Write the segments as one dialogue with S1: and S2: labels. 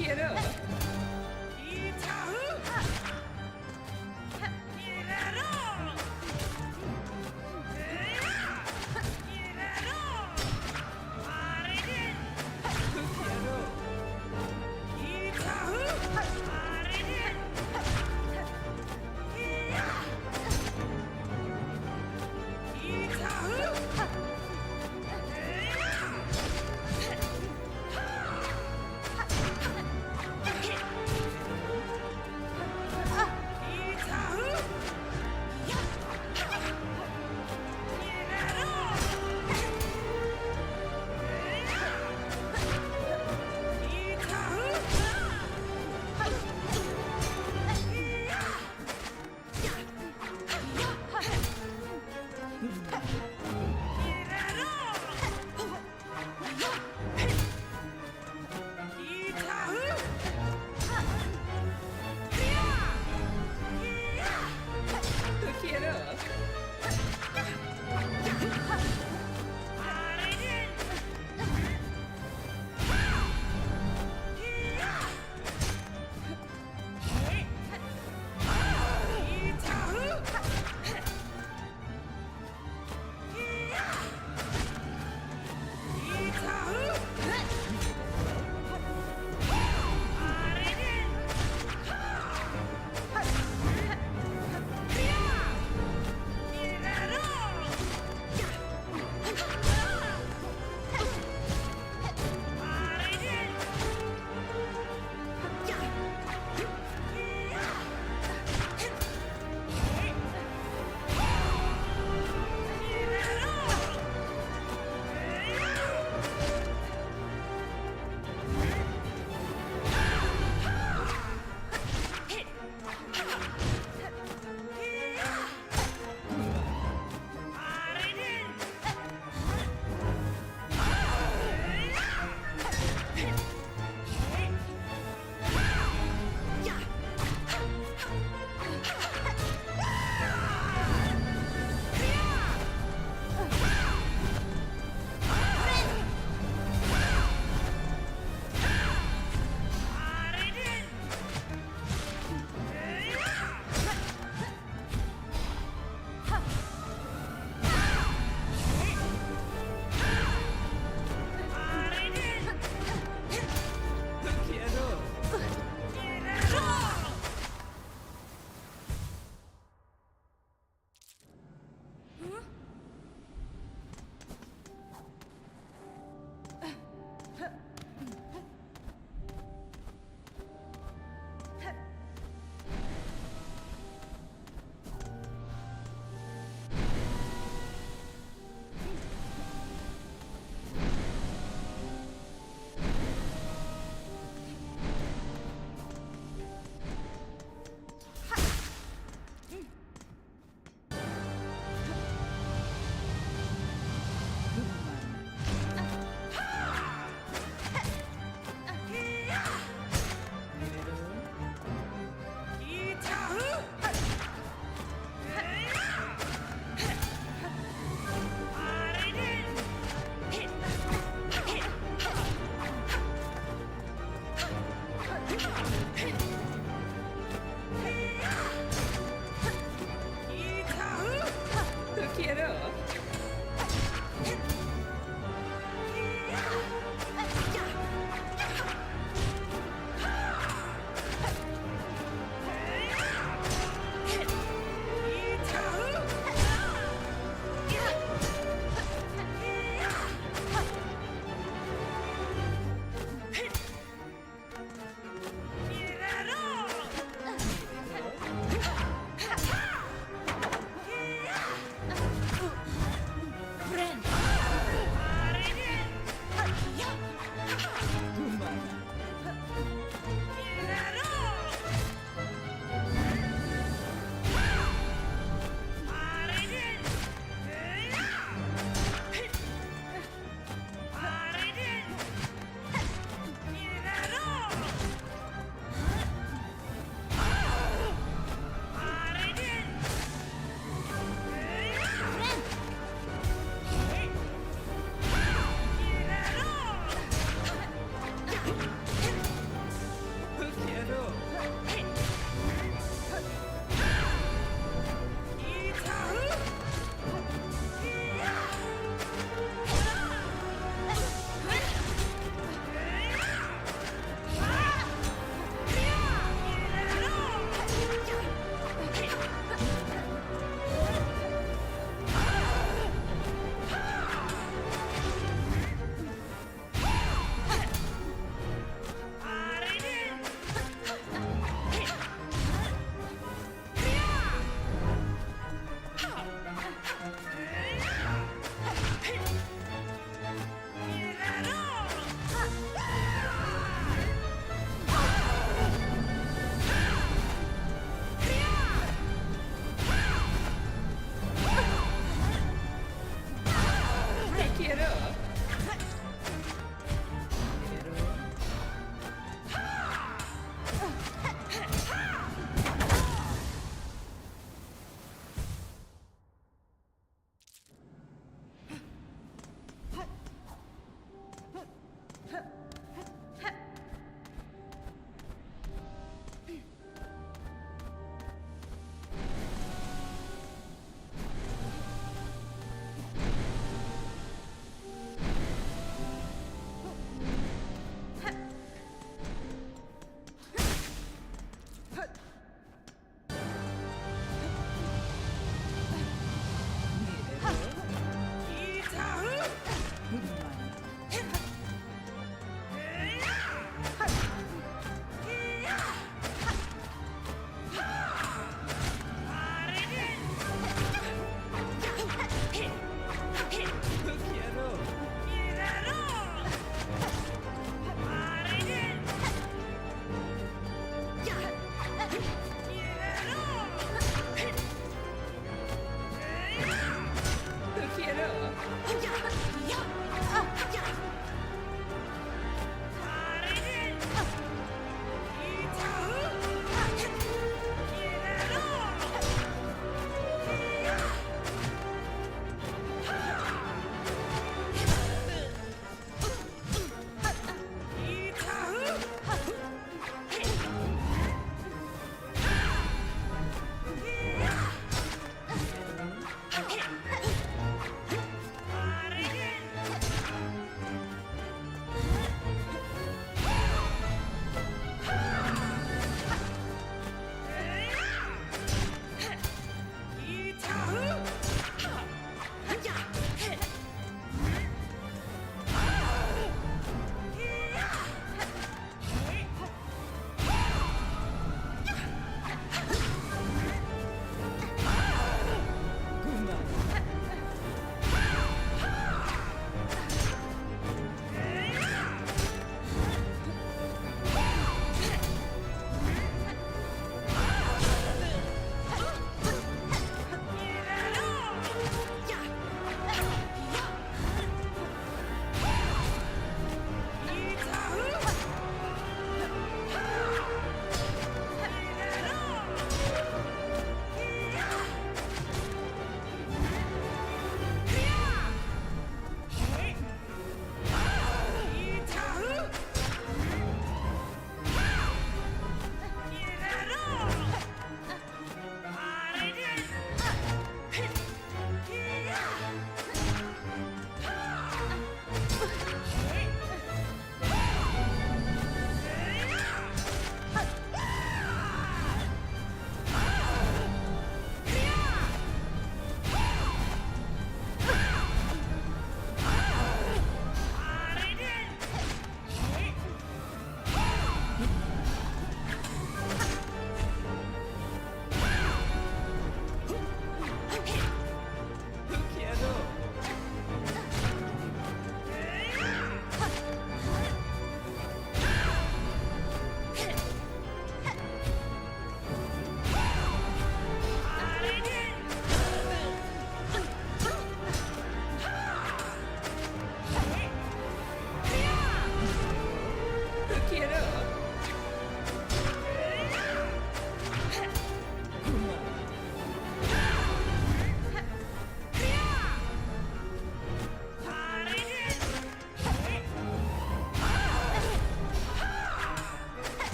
S1: quiero. Quiero.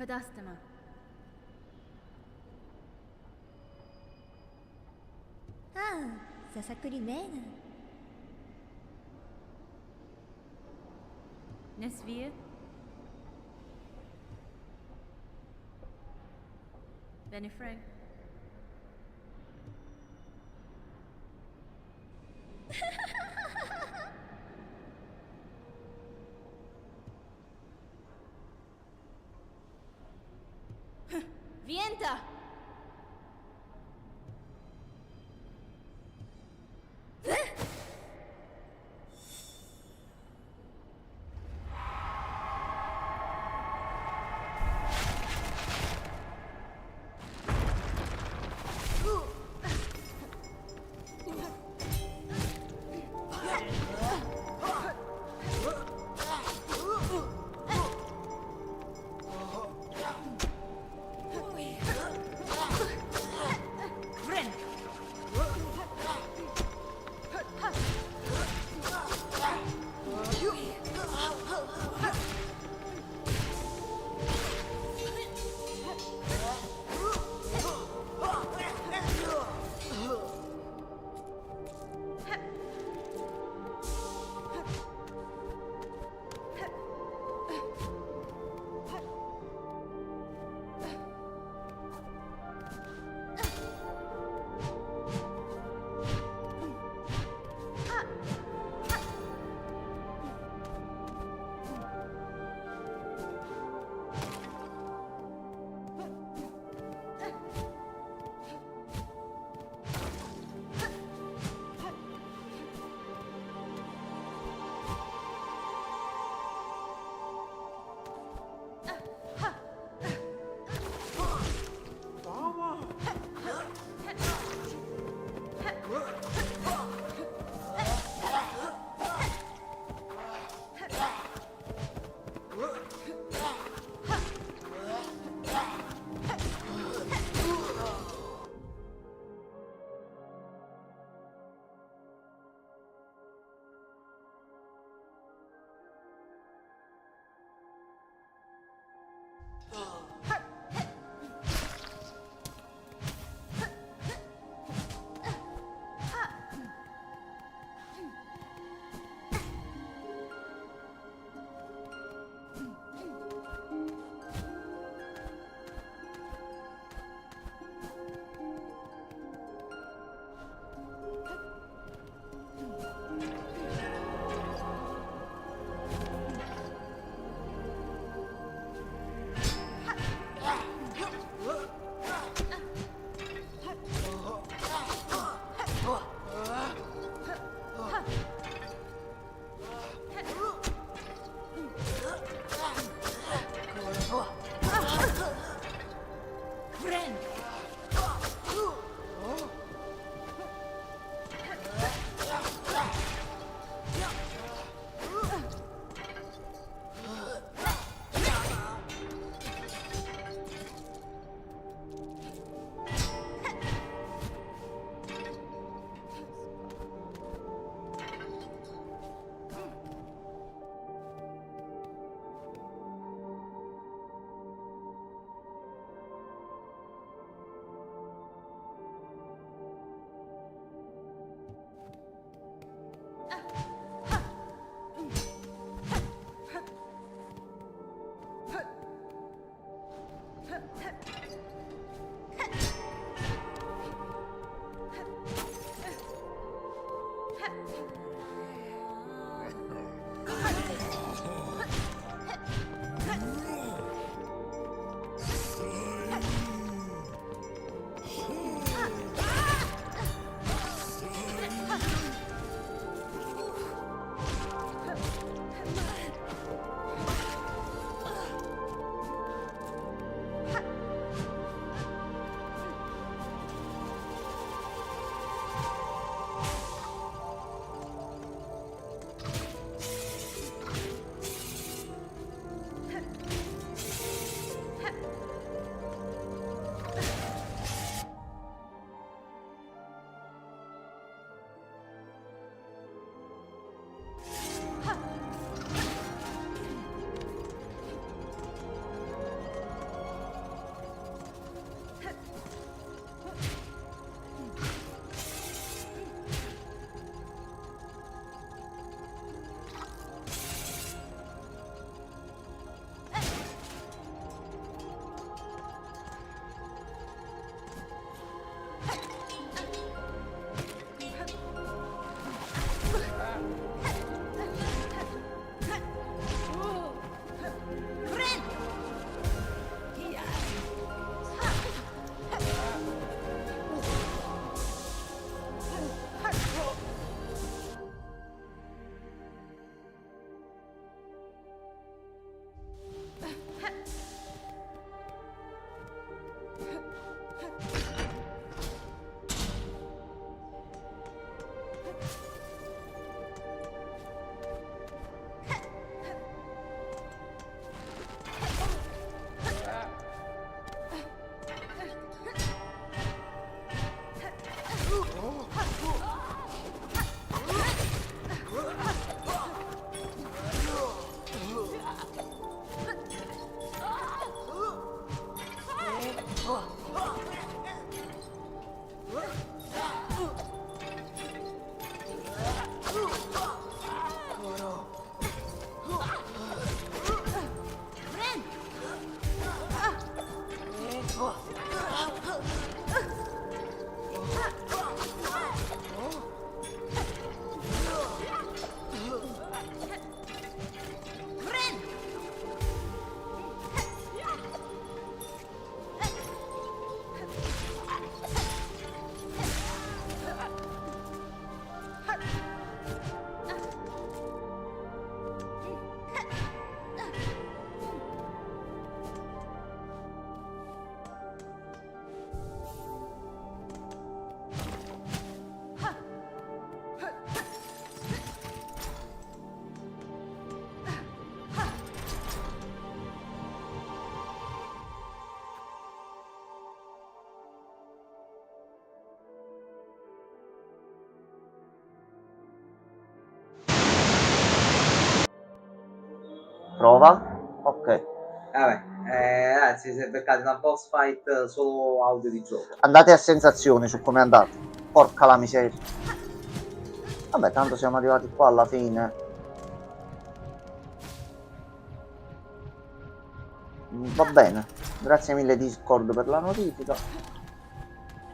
S2: Kadastama.
S3: Ah, sa sa kulimena.
S2: Nesvir. Benny-Frank. Vienta!
S4: Prova. Ok.
S5: Vabbè, ragazzi, si è beccato una boss fight solo audio di gioco.
S4: Andate a sensazioni su come è andato. Porca la miseria. Vabbè, tanto siamo arrivati qua alla fine. Va bene. Grazie mille Discord per la notifica.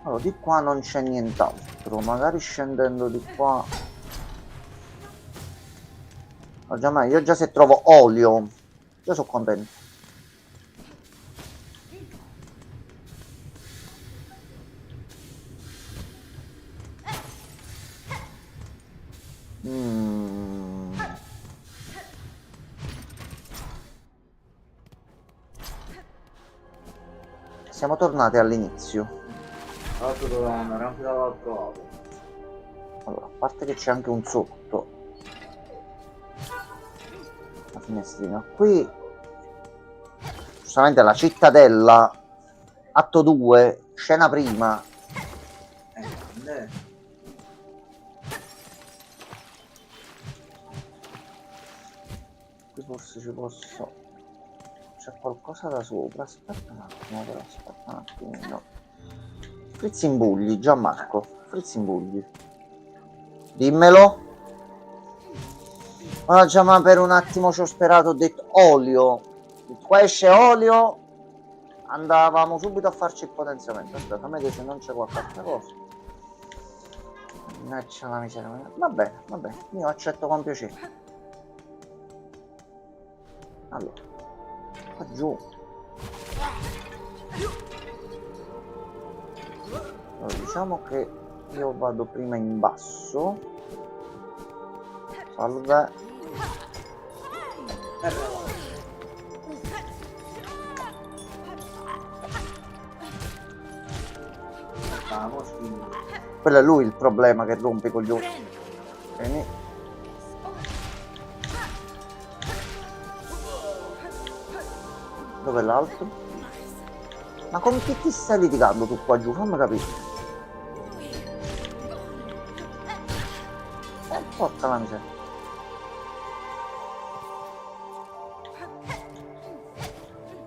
S4: Allora, di qua non c'è nient'altro. Magari scendendo di qua. Oh, già, io già se trovo olio. Io sono contento. Siamo tornati all'inizio.
S5: L'altro dovevamo, era anche dall'altro lato.
S4: Allora, a parte che c'è anche un sotto. La finestrina qui. Giustamente la cittadella. Atto 2, scena prima.
S5: Grande.
S4: Qui forse ci posso. C'è qualcosa da sopra. Aspetta un attimo, però aspetta un attimino. Frizzimbugli, Gianmarco. Frizzimbugli. Dimmelo. Ah, già, ma per un attimo ci ho sperato, ho detto olio. Qua esce olio. Andavamo subito a farci il potenziamento. Aspetta, fammi vedere se non c'è qualche altra cosa. Mannaggia la miseria. Va bene, io accetto con piacere. Allora, qua giù. Allora, diciamo che io vado prima in basso. Salve. Quello è lui il problema che rompe i coglioni. Vieni. Dov'è l'altro? Ma con chi ti stai litigando tu qua giù? Fammi capire. Porca la miseria.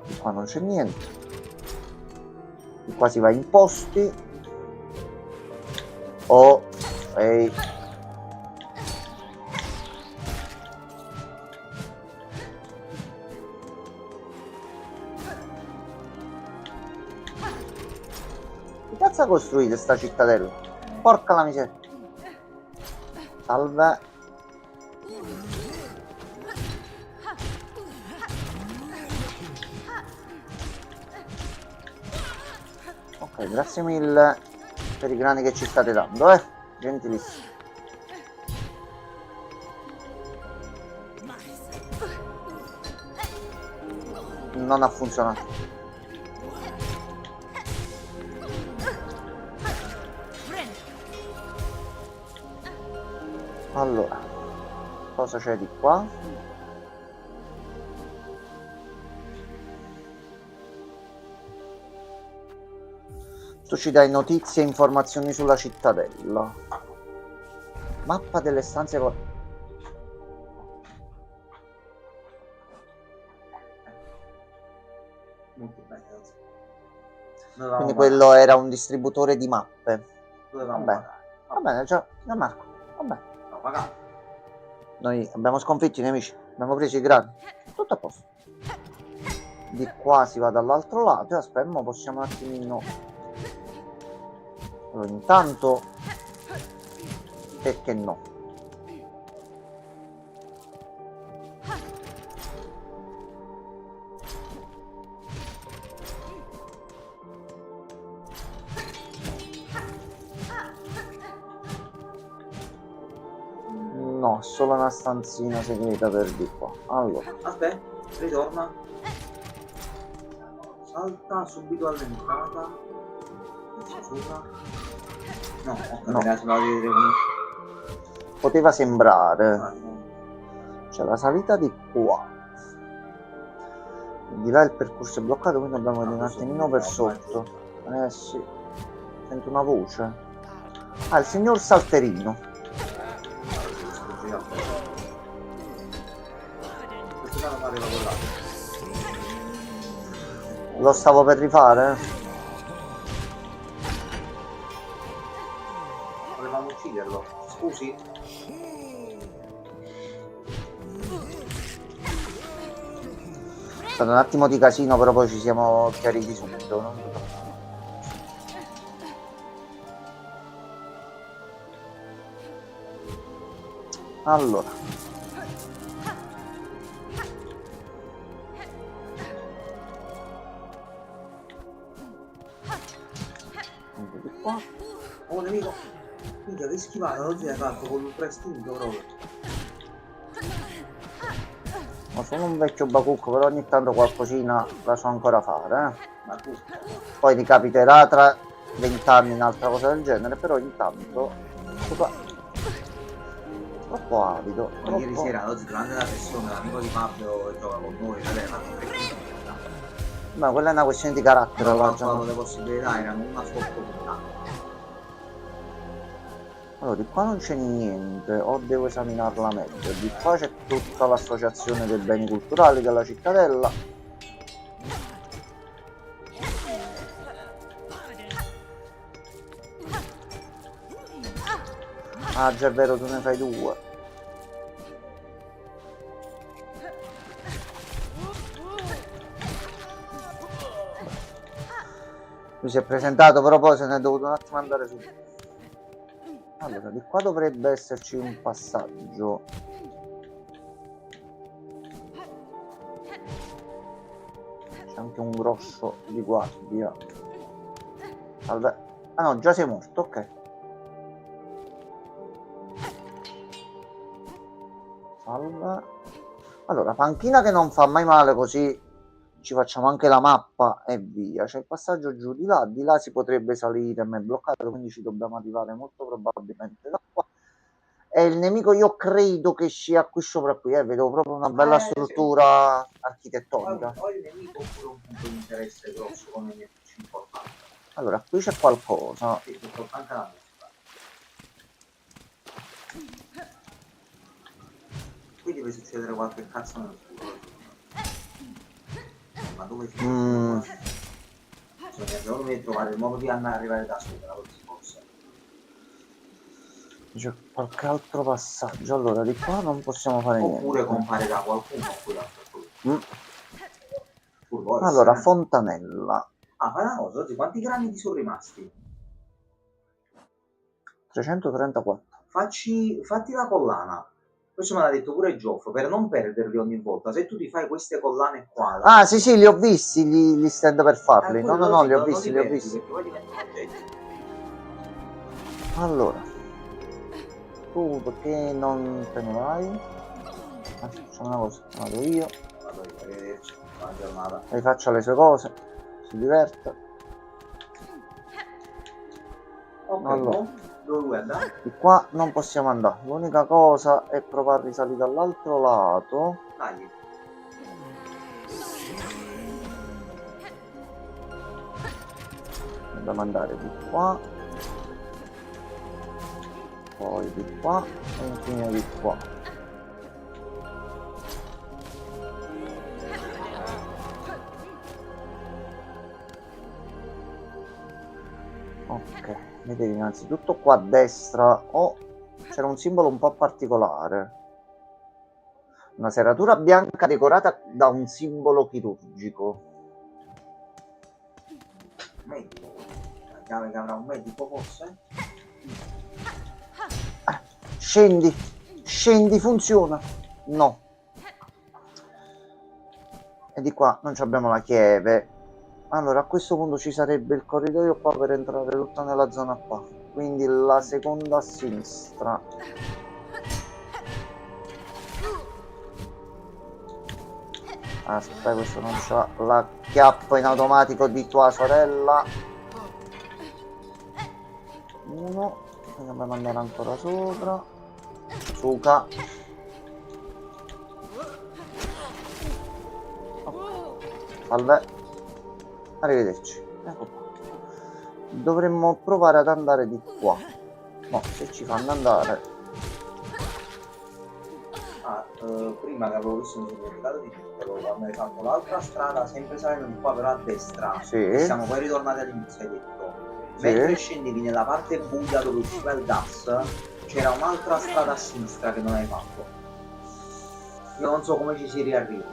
S4: Di qua non c'è niente. Di qua si va in posti. Oh, ehi. Che cazzo ha costruito sta cittadella? Porca la miseria. Salve. Ok, grazie mille per i grani che ci state dando, gentilissimo. Non ha funzionato. Allora, cosa c'è di qua? Tu ci dai notizie e informazioni sulla cittadella. Mappa delle stanze.
S5: Molto bene.
S4: Quindi quello era un distributore di mappe.
S5: Dovevamo
S4: Va bene, già, Marco. Vabbè.
S5: No, pagato.
S4: Noi abbiamo sconfitto i nemici, abbiamo preso i gradi. Tutto a posto. Di qua si va dall'altro lato e aspetta, ma possiamo un attimino... Allora, intanto... Perché no? No, solo una stanzina segreta per di qua. Allora,
S5: Aspetta, ritorna. Salta subito all'entrata. Scusa. No, ok,
S4: No.
S5: me la sono vedere come...
S4: poteva sembrare.
S5: Ah, no.
S4: C'è la salita di qua. Di là il percorso è bloccato, quindi dobbiamo vedere un attimino per sotto. Eh sì. Sento una voce. Ah, il signor Salterino.
S5: Questo non arriva con là.
S4: Lo stavo per rifare?
S5: Volevamo ucciderlo. Scusi?
S4: È stato un attimo di casino, però poi ci siamo chiariti subito. Non vi preoccupate. Allora. Anche di qua.
S5: Oh nemico! Minchia che schivata, oggi hai fatto con l'ultra istinto proprio.
S4: Ma sono un vecchio bacucco, però ogni tanto qualcosina la so ancora fare.
S5: Ma tu,
S4: Poi ti capiterà tra 20 anni un'altra cosa del genere, però intanto... Troppo avido.
S5: ieri
S4: Troppo...
S5: sera, oggi durante la sessione, l'amico di Fabio che gioca con noi, aveva fatto 3 punti.
S4: Ma quella è una questione di carattere.
S5: Però
S4: la
S5: quando le possibilità erano una sotto puntata.
S4: Allora, di qua non c'è niente, o devo esaminarla meglio. Di qua c'è tutta l'associazione dei beni culturali della cittadella. Ah, già è vero, tu ne fai due. Lui si è presentato, però poi se ne è dovuto un attimo andare su. Allora, di qua dovrebbe esserci un passaggio. C'è anche un grosso di guardia. Salve. Ah no, già sei morto, ok. Salve. Allora, panchina che non fa mai male, così ci facciamo anche la mappa e via. C'è il passaggio giù di là si potrebbe salire, ma è bloccato, quindi ci dobbiamo arrivare molto probabilmente da qua. E il nemico io credo che sia qui sopra qui, vedo proprio una bella struttura architettonica.
S5: Ho il nemico oppure un punto di interesse grosso come nemici importanti.
S4: Allora, qui c'è qualcosa.
S5: Sì, tutto anche la musica. Qui deve succedere qualche cazzo nel futuro. Ma dove finisce? Secondo me trovare il modo di andare a arrivare da sopra così forse.
S4: C'è qualche altro passaggio. Allora, di qua non possiamo fare
S5: Oppure
S4: niente.
S5: compare da qualcuno
S4: Allora, fontanella.
S5: Ah, fai una cosa, oggi quanti graniti sono rimasti?
S4: 334.
S5: Fatti la collana. Questo me l'ha detto pure Geoff, per non perderli ogni volta. Se tu ti fai queste collane qua...
S4: Ah, sì, li ho visti gli stand per farli. No, li ho visti, li ho visti.
S5: Perché poi diventano oggetti.
S4: Allora, tu perché non te ne vai? Facciamo una cosa, vado io.
S5: Vado io, arrivederci, buona giornata.
S4: Lei faccia le sue cose, si diverte.
S5: Ok,
S4: Allora.
S5: Dove vuoi andare?
S4: Di qua non possiamo andare. L'unica cosa è provare a risalire dall'altro lato.
S5: Dai.
S4: Dobbiamo andare di qua. Poi di qua. E infine di qua. Ok. Vedete innanzitutto qua a destra c'era un simbolo un po' particolare. Una serratura bianca decorata da un simbolo chirurgico.
S5: Medico. La chiave che avrà un medico forse?
S4: Scendi, scendi, funziona. No. E di qua non abbiamo la chiave. Allora a questo punto ci sarebbe il corridoio qua per entrare tutta nella zona qua. Quindi la seconda a sinistra. Aspetta, questo non c'ha la chiappa in automatico di tua sorella. Uno. E dobbiamo andare ancora sopra. Suca. Salve. Arrivederci. Ecco qua. Dovremmo provare ad andare di qua. No, se ci fanno andare.
S5: Prima che avevo visto un significato di tutto, quando hai fatto l'altra strada, sempre salendo di qua però a destra.
S4: Sì.
S5: Siamo poi ritornati all'inizio, hai detto.
S4: Sì.
S5: Mentre scendevi nella parte buia dove usciva il gas, c'era un'altra strada a sinistra che non hai fatto. Io non so come ci si riarriva.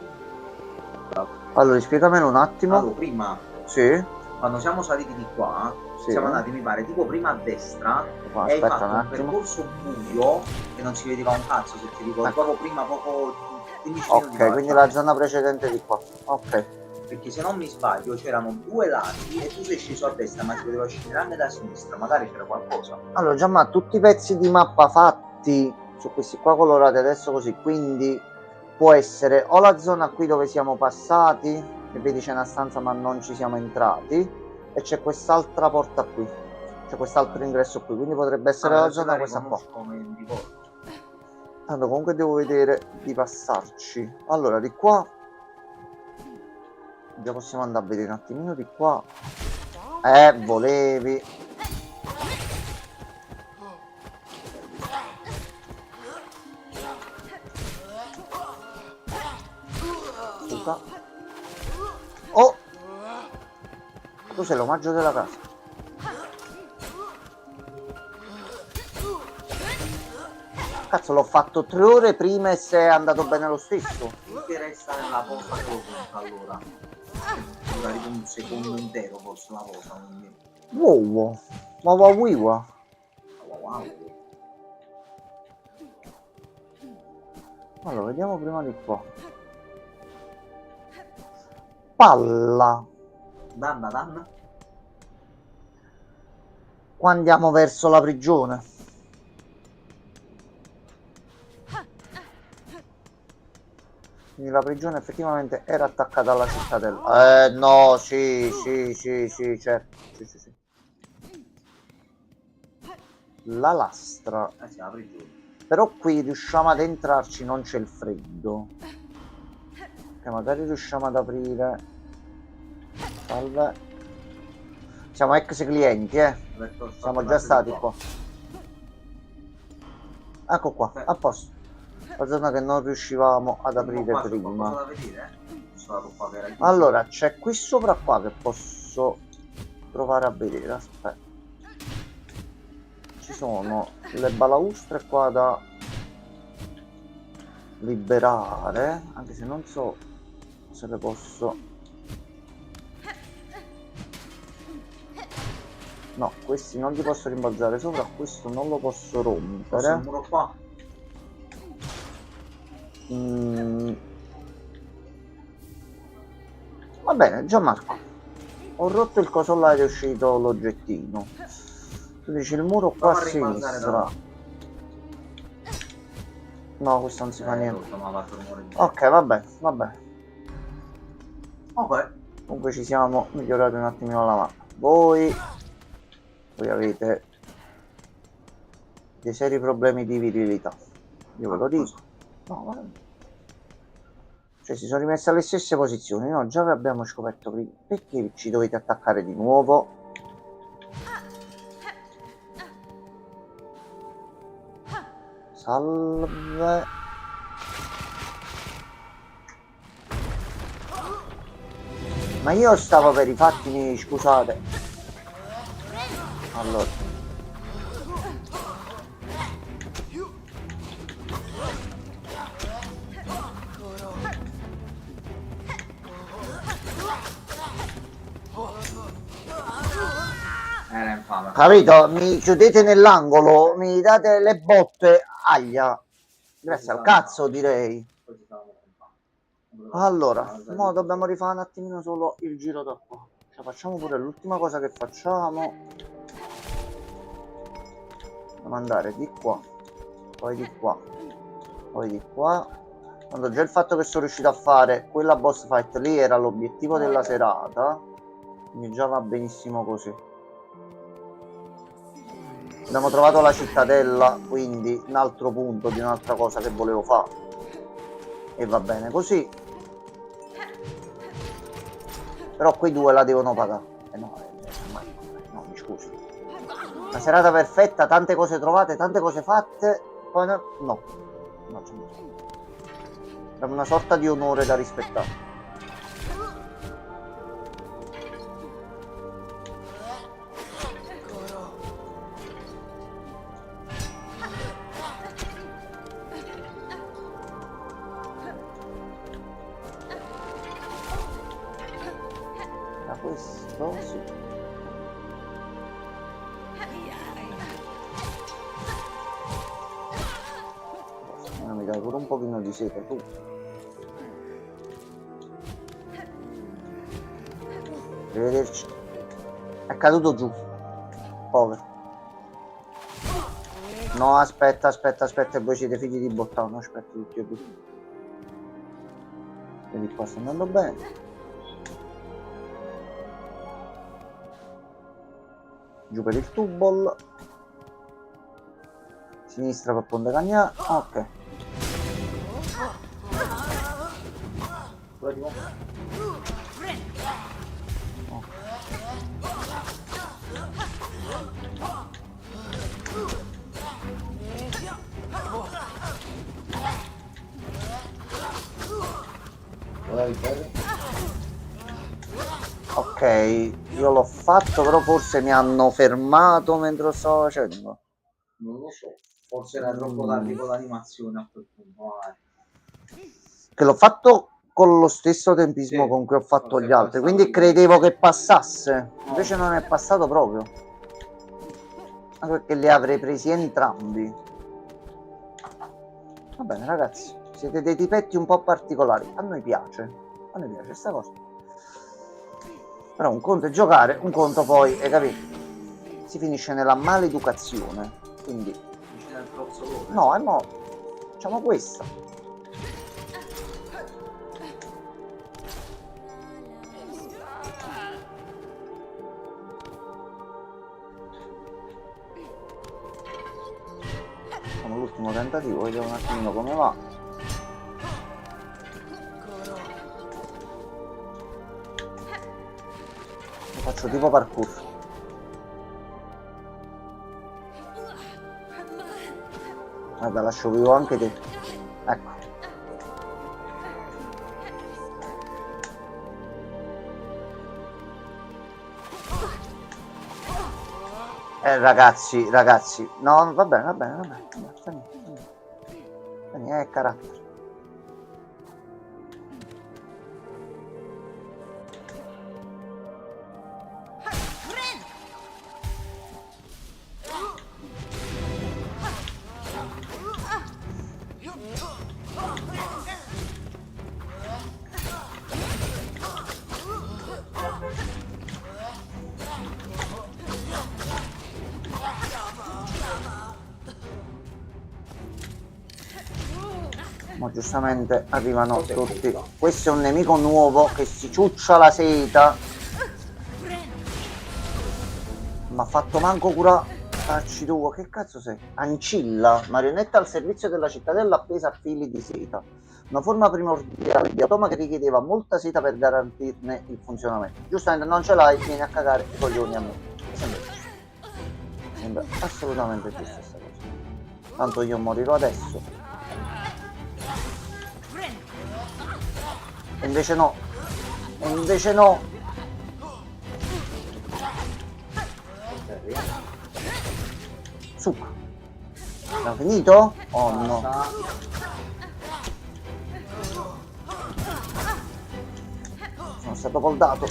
S4: Allora, spiegamelo un attimo.
S5: Allora, prima,
S4: Sì.
S5: quando siamo saliti di qua,
S4: Sì.
S5: siamo andati, mi pare, tipo prima a destra.
S4: Qua,
S5: E hai
S4: aspetta
S5: fatto
S4: un
S5: un
S4: attimo.
S5: percorso buio che non si vedeva un cazzo, se ti ricordi, proprio prima, poco 15 minuti
S4: Ok, quindi la zona precedente di qua. Ok.
S5: perché se non mi sbaglio c'erano due lati e tu sei sceso a destra ma si poteva scendere anche da sinistra, magari c'era qualcosa.
S4: Allora, Gianma, tutti i pezzi di mappa fatti su questi qua colorati adesso così, quindi può essere o la zona qui dove siamo passati, e vedi c'è una stanza ma non ci siamo entrati, e c'è quest'altra porta qui, c'è quest'altro ingresso qui, quindi potrebbe essere la zona questa qua. Allora, comunque devo vedere di passarci. Allora, di qua già possiamo andare a vedere un attimino di qua. Volevi. Scusa. Oh! Tu sei l'omaggio della casa. Cazzo, l'ho fatto 3 ore prima e se è andato bene lo stesso.
S5: Che resta nella posta che lo conta allora. Dura tipo un secondo intero forse la cosa. Quindi...
S4: Wow, wow.
S5: Wow.
S4: Allora, vediamo prima di qua. Palla.
S5: Danna.
S4: Qua andiamo verso la prigione. Quindi la prigione effettivamente era attaccata alla cittadella. No, sì, certo. Sì. La lastra.
S5: Sì, la prigione.
S4: Però qui riusciamo ad entrarci, non c'è il freddo. Che magari riusciamo ad aprire. Salve. Siamo ex clienti, Siamo già stati qua. Ecco qua, a posto. La zona che non riuscivamo ad aprire prima. Allora, c'è qui sopra qua che posso provare a vedere. Aspetta. Ci sono le balaustre qua da liberare, anche se non so se le posso. No, questi non li posso rimbalzare sopra, questo non lo posso rompere.
S5: Il muro qua.
S4: Va bene, Gianmarco, ho rotto il coso là ed è uscito l'oggettino. Tu dici il muro qua a sinistra. No, questo non si fa niente. Ok, va bene.
S5: Ok.
S4: Comunque ci siamo migliorati un attimino la mappa. Voi avete dei seri problemi di virilità. Io ve lo dico. No, vabbè. Cioè si sono rimessi alle stesse posizioni, no? Già vi abbiamo scoperto prima. Perché ci dovete attaccare di nuovo? Salve. Ma io stavo per i fatti miei, scusate. Allora.
S5: Era infame.
S4: Capito? Mi chiudete nell'angolo, mi date le botte, aglia. Grazie al cazzo, direi. Allora, mo dobbiamo rifare un attimino solo il giro da qua. Cioè, facciamo pure l'ultima cosa che facciamo. Dobbiamo andare di qua, poi di qua, poi di qua. Quando già il fatto che sono riuscito a fare quella boss fight lì era l'obiettivo della serata, quindi già va benissimo così. Abbiamo trovato la cittadella, quindi un altro punto di un'altra cosa che volevo fare. E va bene così. Però quei due la devono pagare. No, mi scusi. Una serata perfetta, tante cose trovate, tante cose fatte. Poi no. È una sorta di onore da rispettare. Da questo sì. Mi dai pure un pochino di sete tu. Arrivederci. È caduto giù. Povero. No, aspetta, e voi siete figli di bottano, aspetta tutti e due. Vedi qua sta andando bene. Giù per il tubol. Sinistra per Ponte Cagnà. Ok. Ok, io l'ho fatto, però forse mi hanno fermato mentre lo stavo facendo.
S5: Non lo so, forse era troppo tardi con l'animazione a quel punto.
S4: Che l'ho fatto con lo stesso tempismo
S5: Sì,
S4: con cui ho fatto
S5: forse
S4: gli
S5: è
S4: altri,
S5: passato
S4: quindi
S5: di-
S4: credevo che passasse, invece non è passato proprio. Anche perché li avrei presi entrambi. Va bene ragazzi, siete dei tipetti un po' particolari, a noi piace sta cosa. Però un conto è giocare, un conto poi, hai capito? Si finisce nella maleducazione, quindi...
S5: Finisce nel trozzolone.
S4: No, mo facciamo questa. Facciamo l'ultimo tentativo, vediamo un attimino come va. Lo faccio tipo parkour. Guarda, lascio vivo anche te. Ecco. Ragazzi, no, va bene. È carattere. Ma giustamente arrivano tutti. Questo è un nemico nuovo che si ciuccia la seta. Ma ha fatto manco curarci tu. Che cazzo sei? Ancilla, marionetta al servizio della cittadella appesa a fili di seta. Una forma primordiale di automa che richiedeva molta seta per garantirne il funzionamento. Giustamente non ce l'hai, vieni a cagare i coglioni a me. Sembra assolutamente giusta questa cosa. Tanto io morirò adesso. E invece no. Succo. Abbiamo finito? Oh no. Sono stato poldato.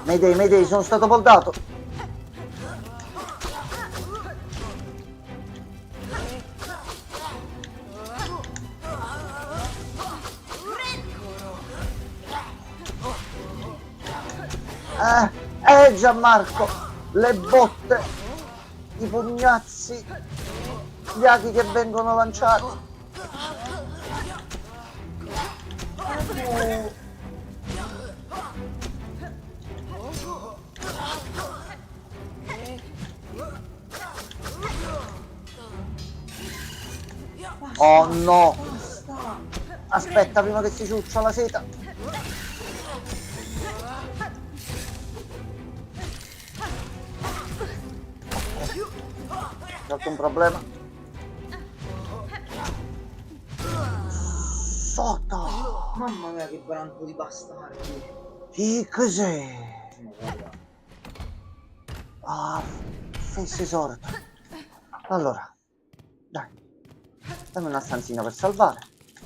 S4: Mayday, sono stato poldato. Gianmarco, le botte, i pugnazzi, gli aghi che vengono lanciati. Oh no! Aspetta prima che si ciuccia la seta. C'è un problema. Sotto!
S5: Mamma mia che branco di bastardi.
S4: Che cos'è? Ah, fessi sorta. Allora, dai, dammi una stanzina per salvare.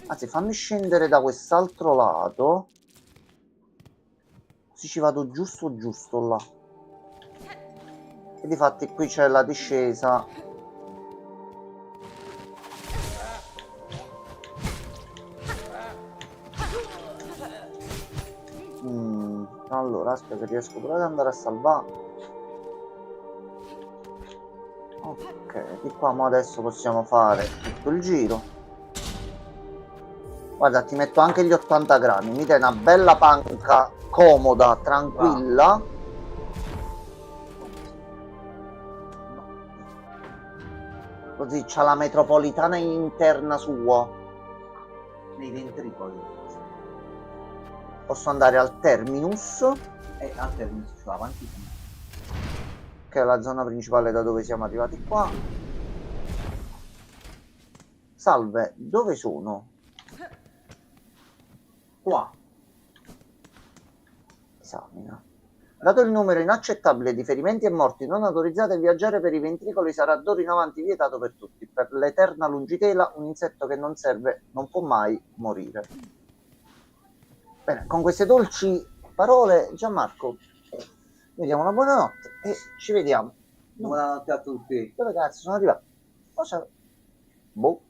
S4: Anzi, fammi scendere da quest'altro lato. Così ci vado giusto là. E difatti qui c'è la discesa. Allora, aspetta che riesco pure ad andare a salvare. Ok, di qua ma adesso possiamo fare tutto il giro. Guarda, ti metto anche gli 80 grammi, mi dai una bella panca comoda, tranquilla. Così c'ha la metropolitana interna sua.
S5: Nei ventricoli.
S4: Posso andare al terminus,
S5: E al termine si fa avanti.
S4: che è la zona principale da dove siamo arrivati qua. Salve, dove sono?
S5: Qua.
S4: Esamina. Dato il numero inaccettabile di ferimenti e morti non autorizzati a viaggiare per i ventricoli, sarà d'ora in avanti vietato per tutti. Per l'eterna lungitela, un insetto che non serve non può mai morire. Bene, con queste dolci parole, Gianmarco, vi diamo una buonanotte e ci vediamo.
S5: Buonanotte a tutti.
S4: Dove cazzo sono arrivato? Cosa? Boh.